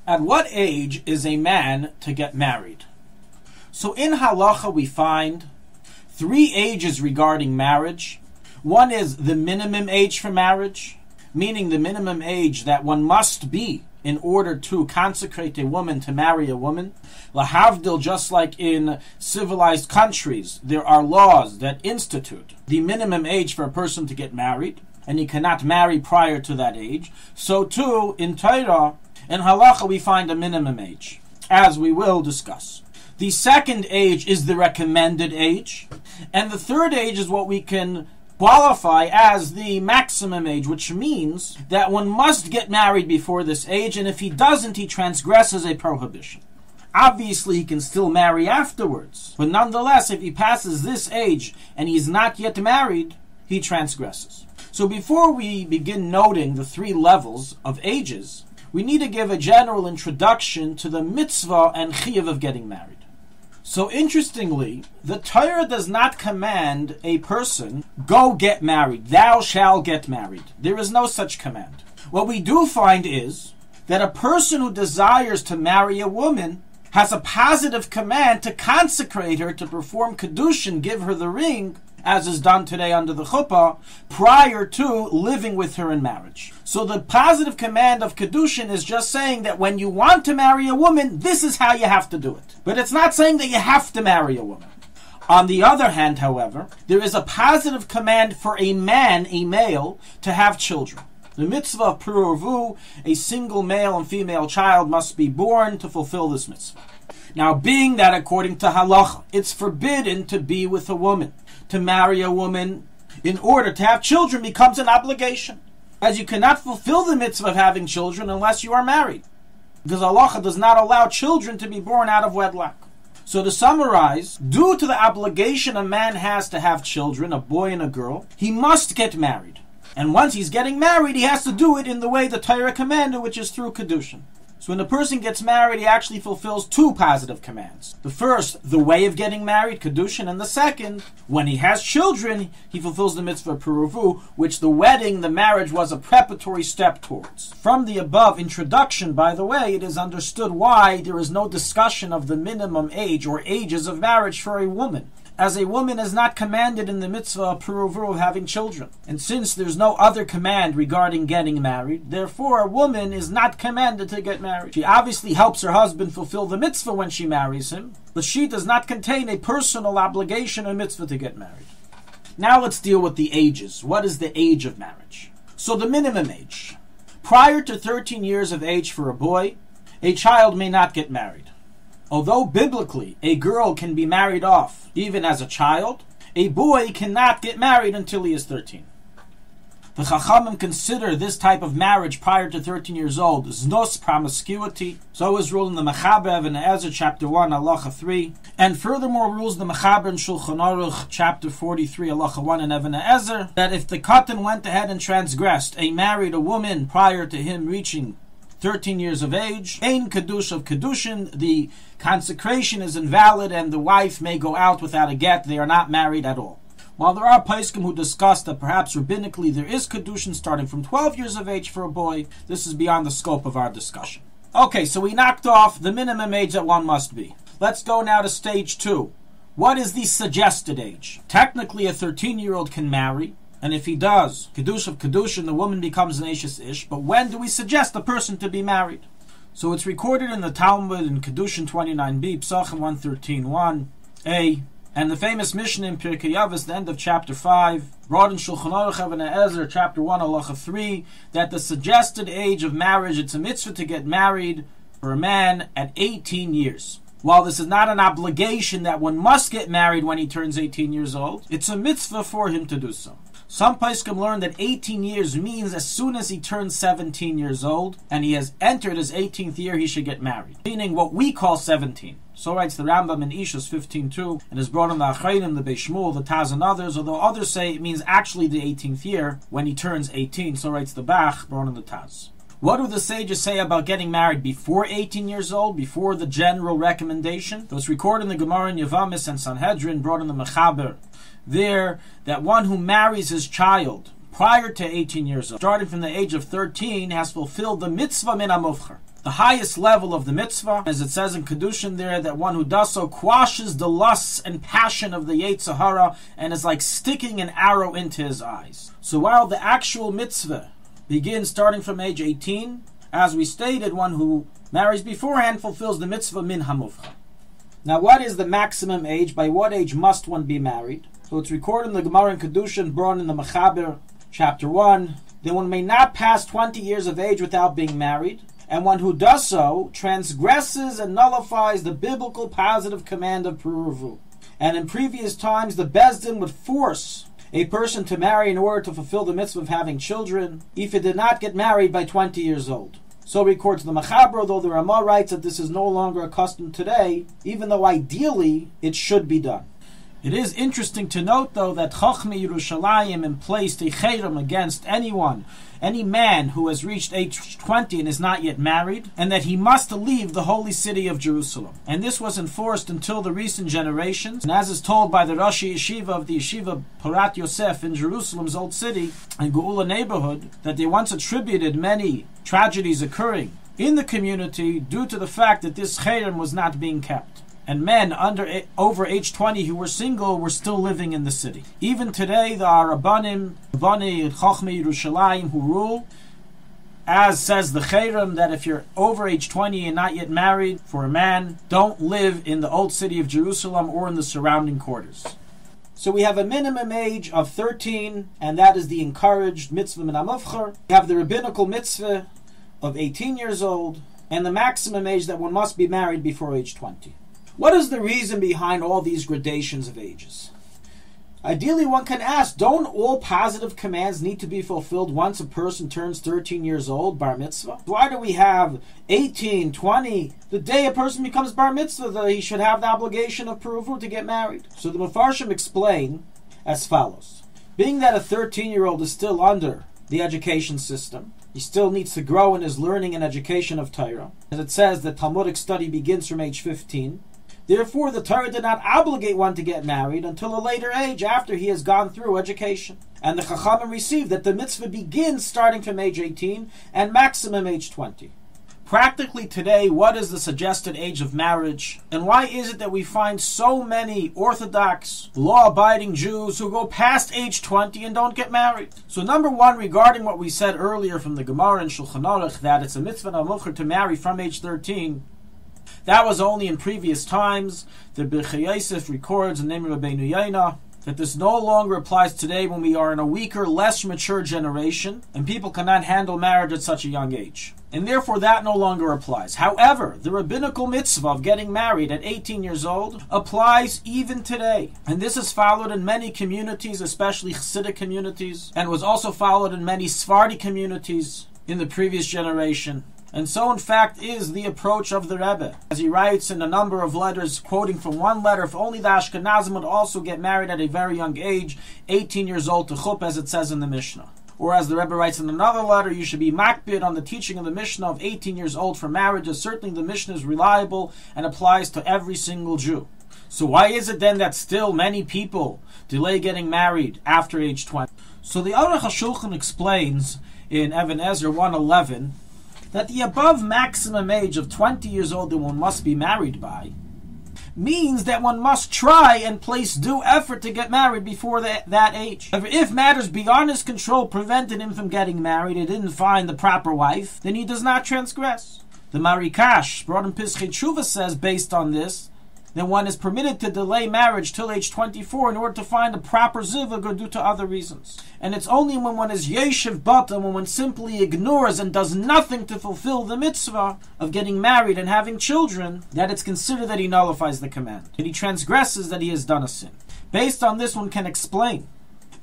At what age is a man to get married? So in halacha we find 3 ages regarding marriage. One is the minimum age for marriage, meaning the minimum age that one must be in order to consecrate a woman to marry a woman. Lahavdil, just like in civilized countries, there are laws that institute the minimum age for a person to get married, and he cannot marry prior to that age. So too, in Torah, in halacha, we find a minimum age, as we will discuss. The second age is the recommended age, and the third age is what we can qualify as the maximum age, which means that one must get married before this age, and if he doesn't, he transgresses a prohibition. Obviously, he can still marry afterwards, but nonetheless, if he passes this age and he's not yet married, he transgresses. So before we begin noting the 3 levels of ages, we need to give a general introduction to the mitzvah and chiyuv of getting married. So interestingly, the Torah does not command a person, go get married, thou shalt get married. There is no such command. What we do find is that a person who desires to marry a woman has a positive command to consecrate her, to perform kedushin, give her the ring, as is done today under the chuppah, prior to living with her in marriage. So the positive command of kedushin is just saying that when you want to marry a woman, this is how you have to do it. But it's not saying that you have to marry a woman. On the other hand, however, there is a positive command for a man, a male, to have children. The mitzvah of Puruvu, a single male and female child must be born to fulfill this mitzvah. Now, being that according to halacha, it's forbidden to be with a woman. To marry a woman in order to have children becomes an obligation, as you cannot fulfill the mitzvah of having children unless you are married, because halacha does not allow children to be born out of wedlock. So to summarize, due to the obligation a man has to have children, a boy and a girl, he must get married. And once he's getting married, he has to do it in the way the Torah commanded, which is through kedushin. So when a person gets married, he actually fulfills 2 positive commands. The first, the way of getting married, kedushin, and the second, when he has children, he fulfills the mitzvah of puruvu, which the wedding, the marriage, was a preparatory step towards. From the above introduction, by the way, it is understood why there is no discussion of the minimum age or ages of marriage for a woman, as a woman is not commanded in the mitzvah of puruvu of having children. And since there's no other command regarding getting married, therefore a woman is not commanded to get married. She obviously helps her husband fulfill the mitzvah when she marries him, but she does not contain a personal obligation or mitzvah to get married. Now let's deal with the ages. What is the age of marriage? So the minimum age. Prior to 13 years of age for a boy, a child may not get married. Although biblically a girl can be married off even as a child, a boy cannot get married until he is 13. The Chachamim consider this type of marriage prior to 13 years old znos, promiscuity. So is ruled in the Mechaber in Ezra chapter 1, Halacha 3. And furthermore rules the Mechaber in Shulchanaruchharav chapter 43, Halacha 1 and Even Ezer, that if the katan went ahead and transgressed, married a woman prior to him reaching 13 years of age, ein kedush of kedushin, the consecration is invalid and the wife may go out without a get. They are not married at all. While there are poskim who discuss that perhaps rabbinically there is kedushin starting from 12 years of age for a boy, this is beyond the scope of our discussion. Okay, so we knocked off the minimum age that one must be. Let's go now to stage 2. What is the suggested age? Technically, a 13-year-old can marry, and if he does, Kiddush of Kiddushin, the woman becomes an Ashes Ish. But when do we suggest a person to be married? So it's recorded in the Talmud in Kiddushin 29b, Psachim 113.1a, and the famous Mishnah in Pirkei Avos, the end of chapter 5, brought in Shulchanaruchharav and Ezer, chapter 1, Halacha 3, that the suggested age of marriage, it's a mitzvah to get married for a man at 18 years. While this is not an obligation that one must get married when he turns 18 years old, it's a mitzvah for him to do so. Some poskim learn that 18 years means as soon as he turns 17 years old and he has entered his 18th year, he should get married, meaning what we call 17. So writes the Rambam in Ishus 15.2, and is brought in the Achreinim, the Beis Shmuel, the Taz, and others, although others say it means actually the 18th year when he turns 18. So writes the Bach, brought in the Taz. What do the sages say about getting married before 18 years old, before the general recommendation? So it's recorded in the Gemara in Yavamis and Sanhedrin, brought in the Mechaber, there, that one who marries his child prior to 18 years old, starting from the age of 13, has fulfilled the mitzvah min hamuvchar. the highest level of the mitzvah, as it says in Kedushin there, that one who does so quashes the lusts and passion of the Yetzer Hara and is like sticking an arrow into his eyes. So while the actual mitzvah begins starting from age 18, as we stated, one who marries beforehand fulfills the mitzvah min hamuvcha. Now, what is the maximum age? By what age must one be married? So it's recorded in the Gemara in Kedushin, brought in the Mechaber, chapter 1, that one may not pass 20 years of age without being married, and one who does so transgresses and nullifies the biblical positive command of Puruvu. And in previous times, the Bezdin would force a person to marry in order to fulfill the mitzvah of having children if he did not get married by 20 years old. So records the Mechaber, though the Ramah writes that this is no longer a custom today, even though ideally it should be done. It is interesting to note, though, that Chachmei Yerushalayim placed a cherem against any man who has reached age 20 and is not yet married, and that he must leave the holy city of Jerusalem. And this was enforced until the recent generations, and as is told by the Rashi Yeshiva of the Yeshiva Porat Yosef in Jerusalem's Old City and Geula neighborhood, that they once attributed many tragedies occurring in the community due to the fact that this cherem was not being kept. And men over age 20 who were single were still living in the city. Even today, there are Rabbanim, Chachmei Yerushalayim, who rule, as says the cherem, that if you're over age 20 and not yet married, for a man, don't live in the old city of Jerusalem or in the surrounding quarters. So we have a minimum age of 13, and that is the encouraged mitzvah min hamuvcha. We have the rabbinical mitzvah of 18 years old, and the maximum age that one must be married before age 20. What is the reason behind all these gradations of ages? Ideally, one can ask, don't all positive commands need to be fulfilled once a person turns 13 years old, bar mitzvah? Why do we have 18, 20? The day a person becomes bar mitzvah, he should have the obligation of Puruvu to get married. So the Mefarshim explain as follows. Being that a 13-year-old is still under the education system, he still needs to grow in his learning and education of Torah. As it says, the Talmudic study begins from age 15. Therefore, the Torah did not obligate one to get married until a later age after he has gone through education. And the Chachamim received that the mitzvah begins starting from age 18 and maximum age 20. Practically today, what is the suggested age of marriage? And why is it that we find so many Orthodox, law-abiding Jews who go past age 20 and don't get married? So number one, regarding what we said earlier from the Gemara in Shulchanaruchharav, that it's a mitzvah hamuvcha to marry from age 13, that was only in previous times. The Birchei Yosef records in the name of Rabbeinu Yaina that this no longer applies today when we are in a weaker, less mature generation, and people cannot handle marriage at such a young age. And therefore that no longer applies. However, the rabbinical mitzvah of getting married at 18 years old applies even today. And this is followed in many communities, especially Hasidic communities, and was also followed in many Sephardi communities in the previous generation. And so, in fact, is the approach of the Rebbe. As he writes in a number of letters, quoting from one letter, if only the Ashkenazim would also get married at a very young age, 18 years old to chup, as it says in the Mishnah. Or as the Rebbe writes in another letter, you should be makbid on the teaching of the Mishnah of 18 years old for marriage, as certainly the Mishnah is reliable and applies to every single Jew. So why is it then that still many people delay getting married after age 20? So the Aruch HaShulchan explains in Even Ezer 1:11, that the above maximum age of 20 years old that one must be married by means that one must try and place due effort to get married before that age. However, if matters beyond his control prevented him from getting married, he didn't find the proper wife, then he does not transgress. The Marikash, brought in Pischei Tshuva, says, based on this, that one is permitted to delay marriage till age 24 in order to find a proper zivug or due to other reasons. And it's only when one is yeshiv bata, when one simply ignores and does nothing to fulfill the mitzvah of getting married and having children, that it's considered that he nullifies the command, that he transgresses, that he has done a sin. Based on this, one can explain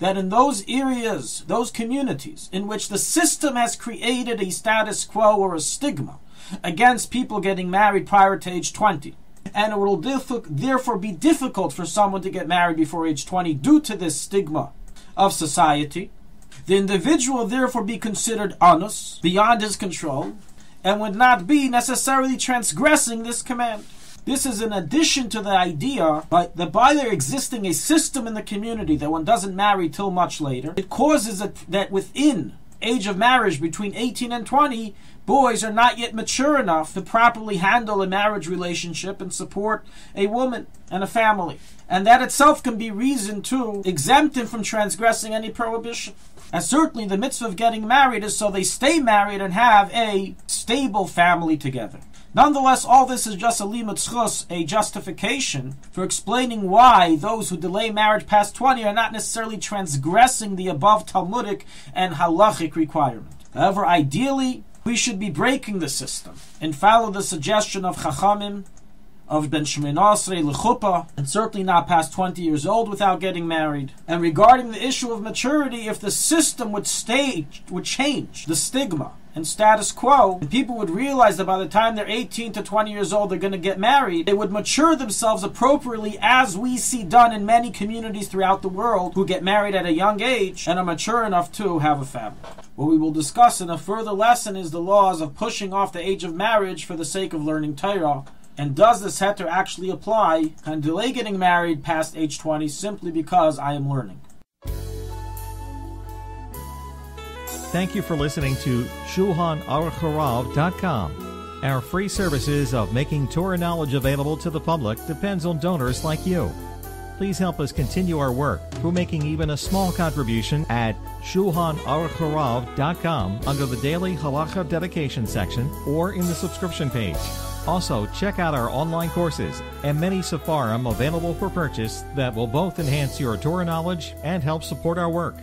that in those areas, those communities, in which the system has created a status quo or a stigma against people getting married prior to age 20, and it will therefore be difficult for someone to get married before age 20 due to this stigma of society, the individual will therefore be considered anus, beyond his control, and would not be necessarily transgressing this command. This is in addition to the idea that by there existing a system in the community that one doesn't marry till much later, it causes that within age of marriage between 18 and 20, boys are not yet mature enough to properly handle a marriage relationship and support a woman and a family. And that itself can be reason to exempt him from transgressing any prohibition. And certainly the mitzvah of getting married is so they stay married and have a stable family together. Nonetheless, all this is just a limud schus, a justification for explaining why those who delay marriage past 20 are not necessarily transgressing the above Talmudic and halachic requirement. However, ideally, we should be breaking the system and follow the suggestion of Chachamim, of Ben Shemin Asrei L'chuppah, and certainly not past 20 years old without getting married. And regarding the issue of maturity, if the system would change the stigma and status quo, and people would realize that by the time they're 18 to 20 years old, they're going to get married, they would mature themselves appropriately, as we see done in many communities throughout the world who get married at a young age and are mature enough to have a family. What we will discuss in a further lesson is the laws of pushing off the age of marriage for the sake of learning Torah. And does this heter actually apply? Can delay getting married past age 20 simply because I am learning? Thank you for listening to Shulchanaruchharav.com. Our free services of making Torah knowledge available to the public depends on donors like you. Please help us continue our work through making even a small contribution at Shulchanaruchharav.com under the Daily Halacha Dedication section or in the subscription page. Also, check out our online courses and many sefarim available for purchase that will both enhance your Torah knowledge and help support our work.